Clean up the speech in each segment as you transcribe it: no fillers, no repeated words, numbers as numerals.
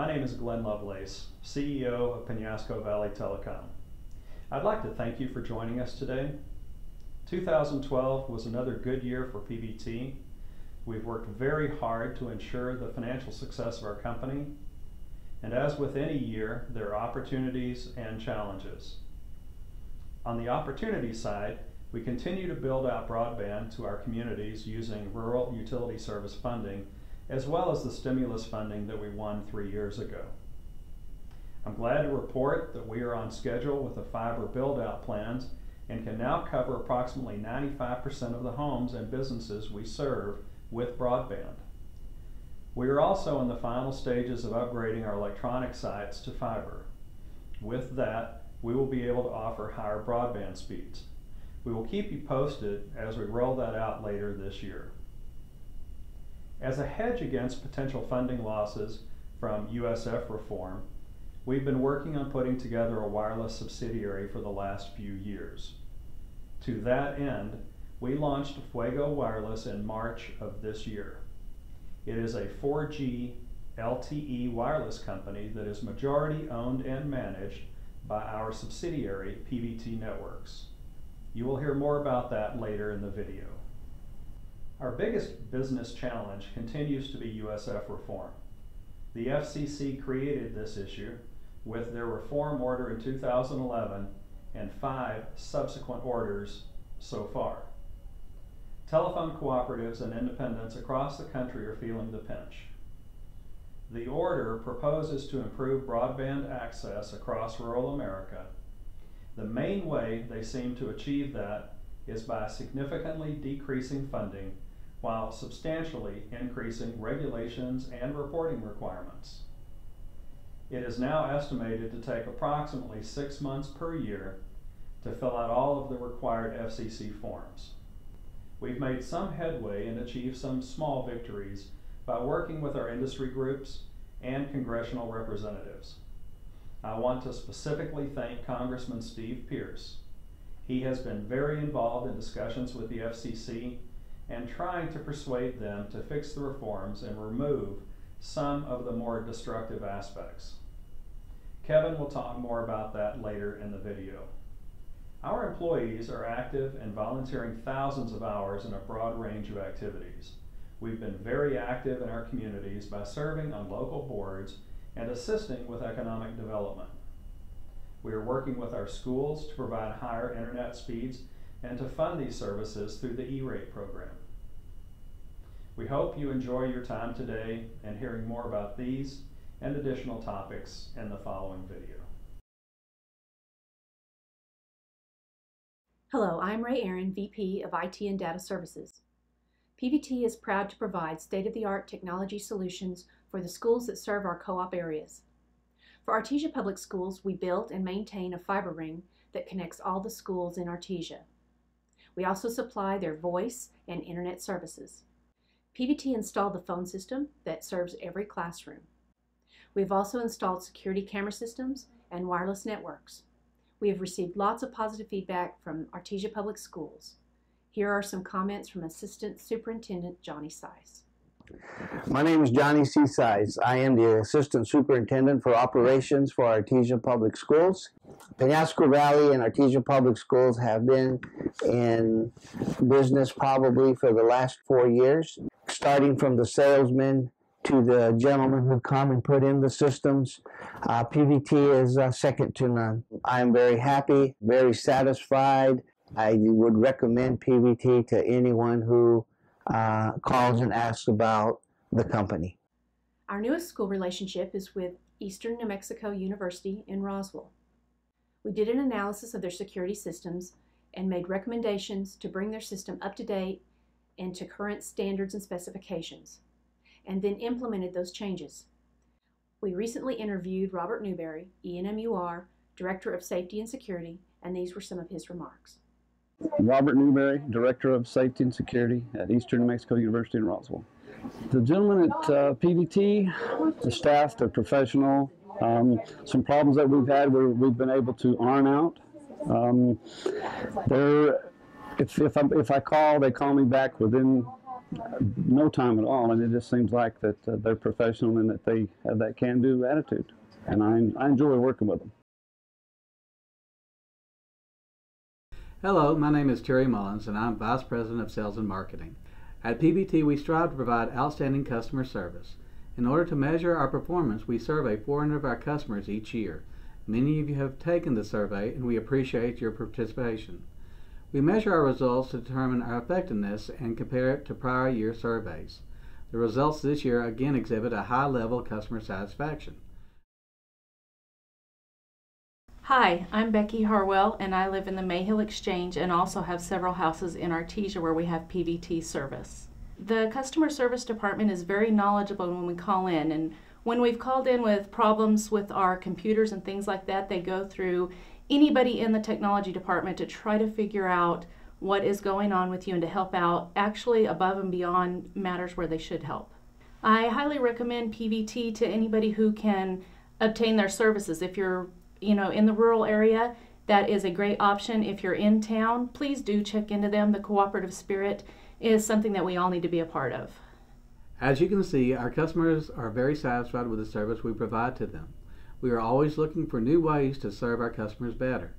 My name is Glenn Lovelace, CEO of Penasco Valley Telecom. I'd like to thank you for joining us today. 2012 was another good year for PVT. We've worked very hard to ensure the financial success of our company. And as with any year, there are opportunities and challenges. On the opportunity side, we continue to build out broadband to our communities using rural utility service funding, as well as the stimulus funding that we won 3 years ago. I'm glad to report that we are on schedule with the fiber build-out plans and can now cover approximately 95% of the homes and businesses we serve with broadband. We are also in the final stages of upgrading our electronic sites to fiber. With that, we will be able to offer higher broadband speeds. We will keep you posted as we roll that out later this year. As a hedge against potential funding losses from USF reform, we've been working on putting together a wireless subsidiary for the last few years. To that end, we launched Fuego Wireless in March of this year. It is a 4G LTE wireless company that is majority owned and managed by our subsidiary, PVT Networks. You will hear more about that later in the video. Our biggest business challenge continues to be USF reform. The FCC created this issue with their reform order in 2011 and 5 subsequent orders so far. Telephone cooperatives and independents across the country are feeling the pinch. The order proposes to improve broadband access across rural America. The main way they seem to achieve that is by significantly decreasing funding while substantially increasing regulations and reporting requirements. It is now estimated to take approximately 6 months per year to fill out all of the required FCC forms. We've made some headway and achieved some small victories by working with our industry groups and congressional representatives. I want to specifically thank Congressman Steve Pierce. He has been very involved in discussions with the FCC and trying to persuade them to fix the reforms and remove some of the more destructive aspects. Kevin will talk more about that later in the video. Our employees are active and volunteering thousands of hours in a broad range of activities. We've been very active in our communities by serving on local boards and assisting with economic development. We are working with our schools to provide higher internet speeds and to fund these services through the E-rate program. We hope you enjoy your time today and hearing more about these and additional topics in the following video. Hello, I'm Ray Aaron, VP of IT and Data Services. PVT is proud to provide state-of-the-art technology solutions for the schools that serve our co-op areas. For Artesia Public Schools, we built and maintain a fiber ring that connects all the schools in Artesia. We also supply their voice and internet services. PVT installed the phone system that serves every classroom. We have also installed security camera systems and wireless networks. We have received lots of positive feedback from Artesia Public Schools. Here are some comments from Assistant Superintendent Johnny Size. My name is Johnny C. Size. I am the Assistant Superintendent for Operations for Artesia Public Schools. Penasco Valley and Artesia Public Schools have been in business probably for the last 4 years, starting from the salesman to the gentlemen who come and put in the systems. PVT is second to none. I'm very happy, very satisfied. I would recommend PVT to anyone who calls and asks about the company. Our newest school relationship is with Eastern New Mexico University in Roswell. We did an analysis of their security systems and made recommendations to bring their system up to date and to current standards and specifications, and then implemented those changes. We recently interviewed Robert Newberry, ENMUR, Director of Safety and Security, and these were some of his remarks. Robert Newberry, Director of Safety and Security at Eastern New Mexico University in Roswell. The gentlemen at PVT, the staff, they're professional. Some problems that we've had we've been able to iron out. If I call, they call me back within no time at all, and it just seems like that they're professional and that they have that can-do attitude, and I enjoy working with them. Hello, my name is Terry Mullins, and I'm Vice President of Sales and Marketing. At PVT, we strive to provide outstanding customer service. In order to measure our performance, we survey 400 of our customers each year. Many of you have taken the survey, and we appreciate your participation. We measure our results to determine our effectiveness and compare it to prior year surveys. The results this year again exhibit a high level of customer satisfaction. Hi, I'm Becky Harwell, and I live in the Mayhill Exchange and also have several houses in Artesia where we have PVT service. The customer service department is very knowledgeable when we call in, and when we've called in with problems with our computers and things like that, they go through anybody in the technology department to try to figure out what is going on with you and to help out actually above and beyond matters where they should help. I highly recommend PVT to anybody who can obtain their services. If you're in the rural area, that is a great option. If you're in town, please do check into them. The cooperative spirit is something that we all need to be a part of. As you can see, our customers are very satisfied with the service we provide to them. We are always looking for new ways to serve our customers better.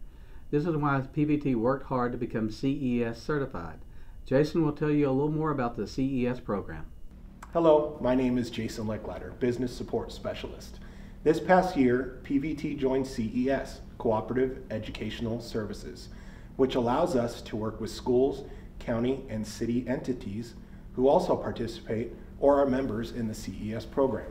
This is why PVT worked hard to become CES certified. Jason will tell you a little more about the CES program. Hello, my name is Jason Lecklatter, Business Support Specialist. This past year, PVT joined CES, Cooperative Educational Services, which allows us to work with schools, county, and city entities who also participate or are members in the CES program.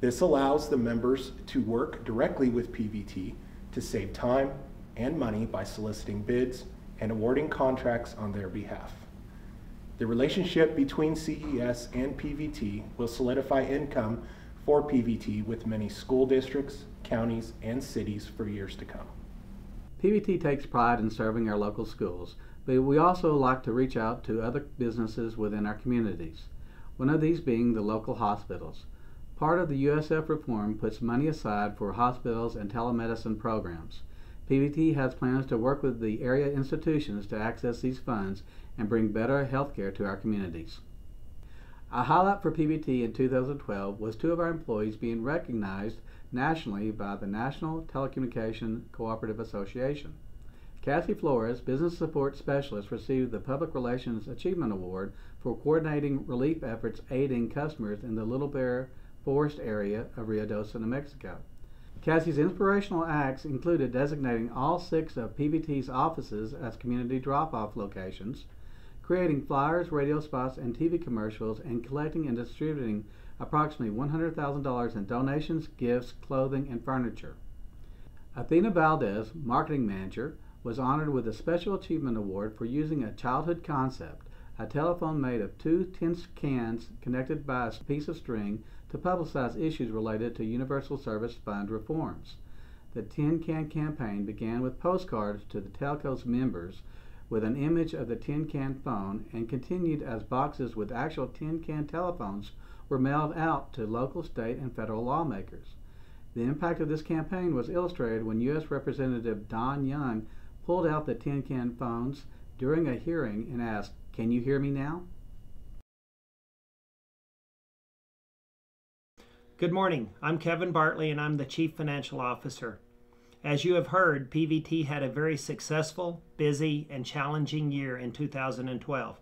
This allows the members to work directly with PVT to save time and money by soliciting bids and awarding contracts on their behalf. The relationship between CES and PVT will solidify income for PVT with many school districts, counties, and cities for years to come. PVT takes pride in serving our local schools, but we also like to reach out to other businesses within our communities, one of these being the local hospitals. Part of the USF reform puts money aside for hospitals and telemedicine programs. PVT has plans to work with the area institutions to access these funds and bring better health care to our communities. A highlight for PVT in 2012 was 2 of our employees being recognized nationally by the National Telecommunication Cooperative Association. Cassie Flores, Business Support Specialist, received the Public Relations Achievement Award for coordinating relief efforts aiding customers in the Little Bear Forest area of Ruidoso, New Mexico. Cassie's inspirational acts included designating all 6 of PVT's offices as community drop-off locations, creating flyers, radio spots, and TV commercials, and collecting and distributing approximately $100,000 in donations, gifts, clothing, and furniture. Athena Valdez, Marketing Manager, was honored with a Special Achievement Award for using a childhood concept, a telephone made of 2 tin cans connected by a piece of string to publicize issues related to Universal Service Fund reforms. The Tin Can campaign began with postcards to the telco's members with an image of the tin can phone and continued as boxes with actual tin can telephones were mailed out to local, state, and federal lawmakers. The impact of this campaign was illustrated when U.S. Representative Don Young pulled out the tin can phones during a hearing and asked, "Can you hear me now?" Good morning. I'm Kevin Bartley, and I'm the Chief Financial Officer. As you have heard, PVT had a very successful, busy, and challenging year in 2012.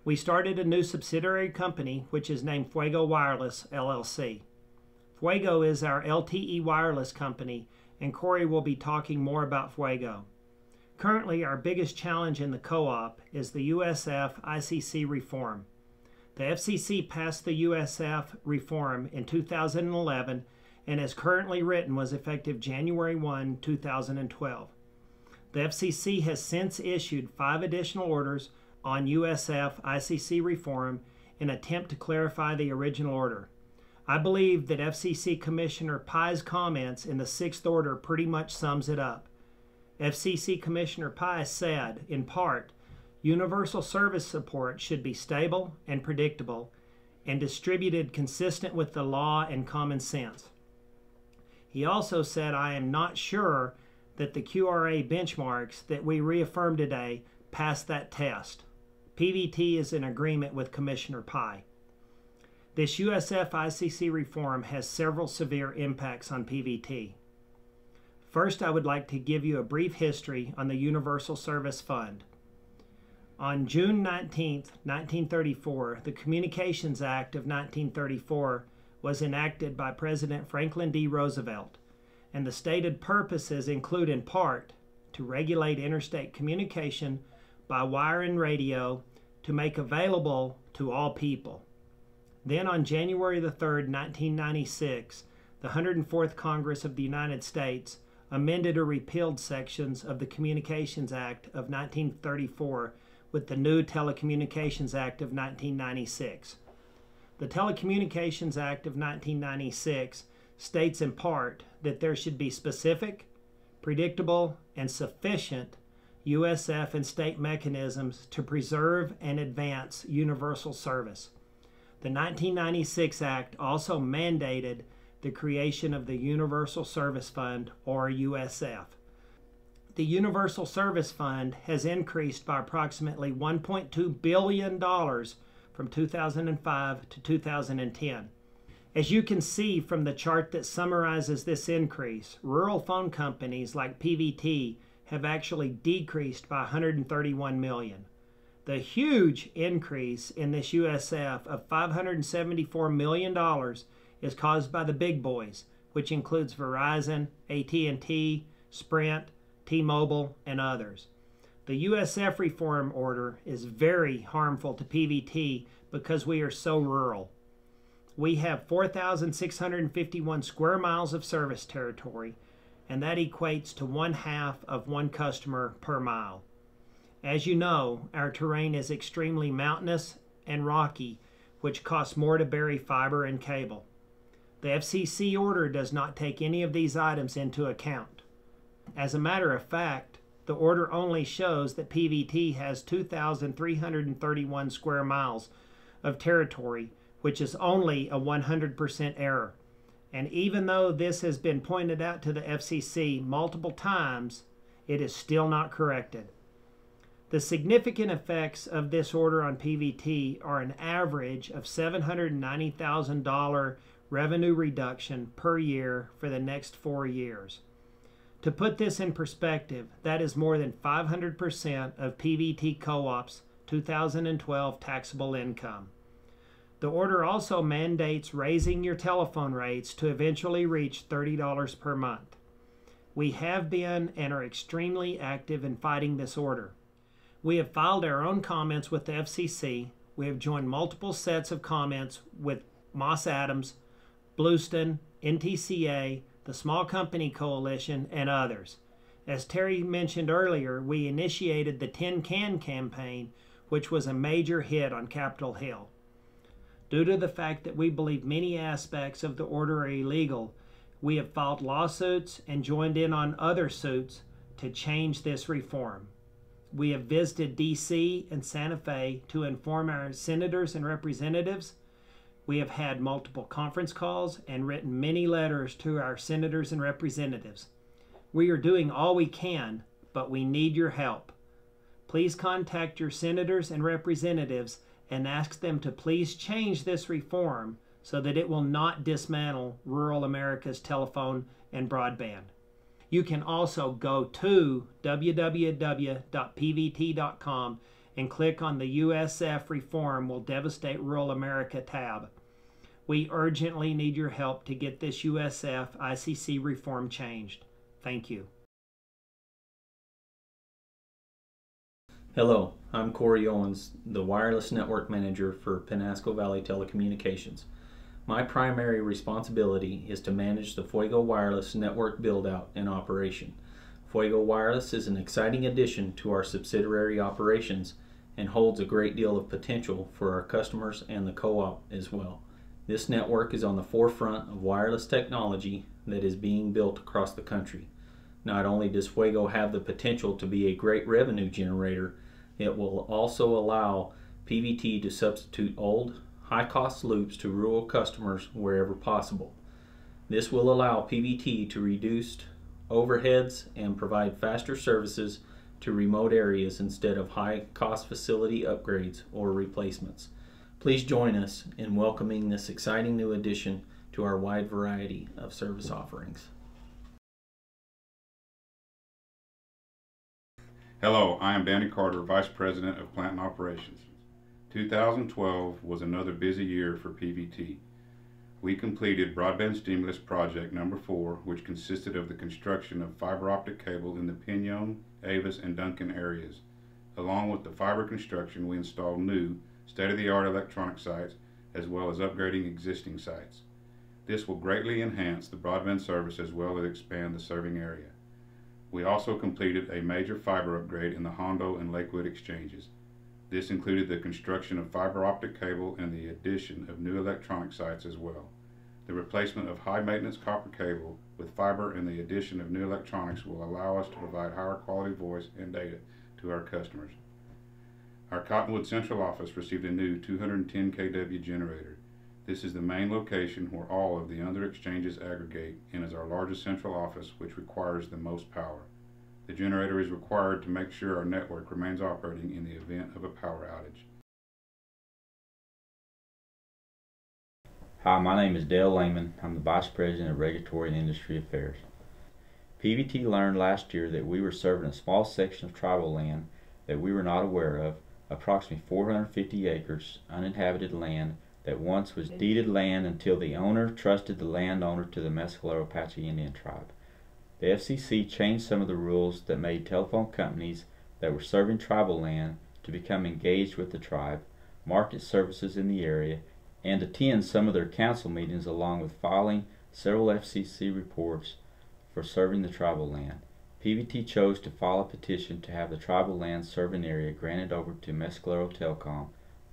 We started a new subsidiary company, which is named Fuego Wireless, LLC. Fuego is our LTE wireless company, and Corey will be talking more about Fuego. Currently, our biggest challenge in the co-op is the USF ICC reform. The FCC passed the USF reform in 2011 and as currently written was effective January 1, 2012. The FCC has since issued 5 additional orders on USF ICC reform in an attempt to clarify the original order. I believe that FCC Commissioner Pye's comments in the 6th order pretty much sums it up. FCC Commissioner Pye said, in part, universal service support should be stable and predictable and distributed consistent with the law and common sense. He also said, I am not sure that the QRA benchmarks that we reaffirmed today pass that test. PVT is in agreement with Commissioner Pye. This USF ICC reform has several severe impacts on PVT. First, I would like to give you a brief history on the Universal Service Fund. On June 19, 1934, the Communications Act of 1934 was enacted by President Franklin D. Roosevelt, and the stated purposes include in part to regulate interstate communication by wire and radio to make available to all people. Then on January the 3rd, 1996, the 104th Congress of the United States amended or repealed sections of the Communications Act of 1934 with the new Telecommunications Act of 1996. The Telecommunications Act of 1996 states in part that there should be specific, predictable, and sufficient USF and state mechanisms to preserve and advance universal service. The 1996 Act also mandated the creation of the Universal Service Fund, or USF. The Universal Service Fund has increased by approximately $1.2 billion from 2005 to 2010. As you can see from the chart that summarizes this increase, rural phone companies like PVT have actually decreased by $131 million. The huge increase in this USF of $574 million is caused by the big boys, which includes Verizon, AT&T, Sprint, T-Mobile, and others. The USF reform order is very harmful to PVT because we are so rural. We have 4,651 square miles of service territory, and that equates to 1/2 of one customer per mile. As you know, our terrain is extremely mountainous and rocky, which costs more to bury fiber and cable. The FCC order does not take any of these items into account. As a matter of fact, the order only shows that PVT has 2,331 square miles of territory, which is only a 100% error. And even though this has been pointed out to the FCC multiple times, it is still not corrected. The significant effects of this order on PVT are an average of $790,000 revenue reduction per year for the next 4 years. To put this in perspective, that is more than 500% of PVT Co-op's 2012 taxable income. The order also mandates raising your telephone rates to eventually reach $30 per month. We have been and are extremely active in fighting this order. We have filed our own comments with the FCC. We have joined multiple sets of comments with Moss Adams, Blueston, NTCA, the Small Company Coalition, and others. As Terry mentioned earlier, we initiated the Tin Can campaign, which was a major hit on Capitol Hill. Due to the fact that we believe many aspects of the order are illegal, we have filed lawsuits and joined in on other suits to change this reform. We have visited D.C. and Santa Fe to inform our senators and representatives. We have had multiple conference calls and written many letters to our senators and representatives. We are doing all we can, but we need your help. Please contact your senators and representatives and ask them to please change this reform so that it will not dismantle rural America's telephone and broadband. You can also go to www.pvt.com and click on the USF Reform Will Devastate Rural America tab. We urgently need your help to get this USF ICC reform changed. Thank you. Hello, I'm Corey Owens, the Wireless Network Manager for Penasco Valley Telecommunications. My primary responsibility is to manage the Fuego Wireless network build-out and operation. Fuego Wireless is an exciting addition to our subsidiary operations and holds a great deal of potential for our customers and the co-op as well. This network is on the forefront of wireless technology that is being built across the country. Not only does Fuego have the potential to be a great revenue generator, it will also allow PVT to substitute old, high-cost loops to rural customers wherever possible. This will allow PVT to reduce overheads and provide faster services to remote areas instead of high-cost facility upgrades or replacements. Please join us in welcoming this exciting new addition to our wide variety of service offerings. Hello, I am Danny Carter, Vice President of Plant and Operations. 2012 was another busy year for PVT. We completed Broadband Stimulus Project number 4, which consisted of the construction of fiber optic cable in the Pinon, Avis, and Duncan areas. Along with the fiber construction, we installed new, state-of-the-art electronic sites, as well as upgrading existing sites. This will greatly enhance the broadband service as well as expand the serving area. We also completed a major fiber upgrade in the Hondo and Lakewood exchanges. This included the construction of fiber optic cable and the addition of new electronic sites as well. The replacement of high maintenance copper cable with fiber and the addition of new electronics will allow us to provide higher quality voice and data to our customers. Our Cottonwood Central Office received a new 210 kW generator. This is the main location where all of the other exchanges aggregate and is our largest central office, which requires the most power. The generator is required to make sure our network remains operating in the event of a power outage. Hi, my name is Dale Layman. I'm the Vice President of Regulatory and Industry Affairs. PVT learned last year that we were serving a small section of tribal land that we were not aware of, approximately 450 acres uninhabited land that once was deeded land until the owner trusted the landowner to the Mescalero Apache Indian tribe. The FCC changed some of the rules that made telephone companies that were serving tribal land to become engaged with the tribe, market services in the area, and attend some of their council meetings along with filing several FCC reports for serving the tribal land. PVT chose to file a petition to have the tribal land serving area granted over to Mescalero Telecom.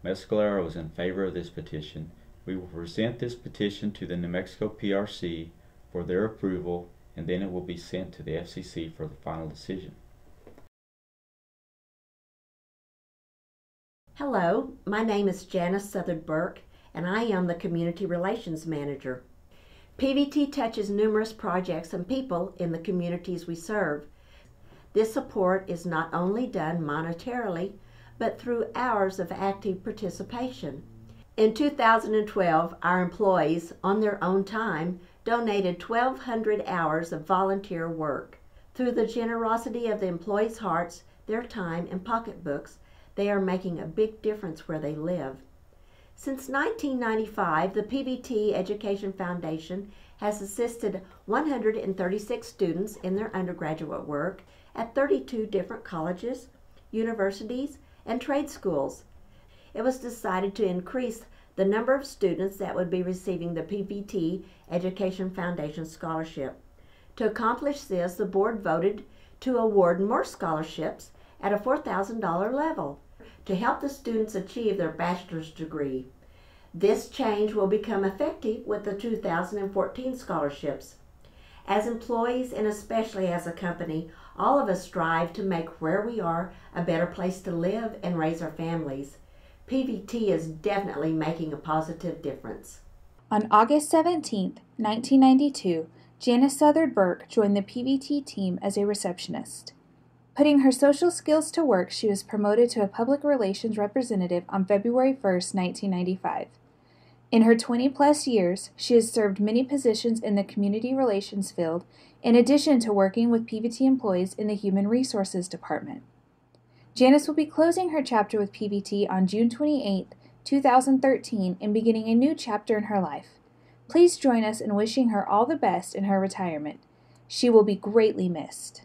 Mescalero is in favor of this petition. We will present this petition to the New Mexico PRC for their approval, and then it will be sent to the FCC for the final decision. Hello, my name is Janice Burke, and I am the Community Relations Manager. PVT touches numerous projects and people in the communities we serve. This support is not only done monetarily, but through hours of active participation. In 2012, our employees, on their own time, donated 1,200 hours of volunteer work. Through the generosity of the employees' hearts, their time, and pocketbooks, they are making a big difference where they live. Since 1995, the PVT Education Foundation has assisted 136 students in their undergraduate work at 32 different colleges, universities, and trade schools. It was decided to increase the number of students that would be receiving the PVT Education Foundation Scholarship. To accomplish this, the board voted to award more scholarships at a $4,000 level to help the students achieve their bachelor's degree. This change will become effective with the 2014 scholarships. As employees and especially as a company, all of us strive to make where we are a better place to live and raise our families. PVT is definitely making a positive difference. On August 17, 1992, Janice Burke joined the PVT team as a receptionist. Putting her social skills to work, she was promoted to a public relations representative on February 1, 1995. In her 20-plus years, she has served many positions in the community relations field, in addition to working with PVT employees in the Human Resources Department. Janice will be closing her chapter with PVT on June 28, 2013, and beginning a new chapter in her life. Please join us in wishing her all the best in her retirement. She will be greatly missed.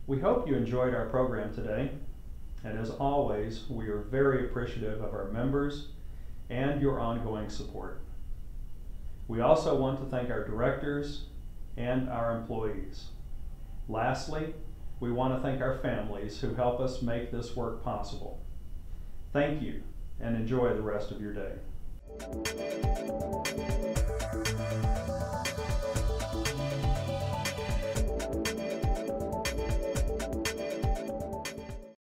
We hope you enjoyed our program today, and as always, we are very appreciative of our members and your ongoing support. We also want to thank our directors and our employees. Lastly, we want to thank our families who help us make this work possible. Thank you, and enjoy the rest of your day.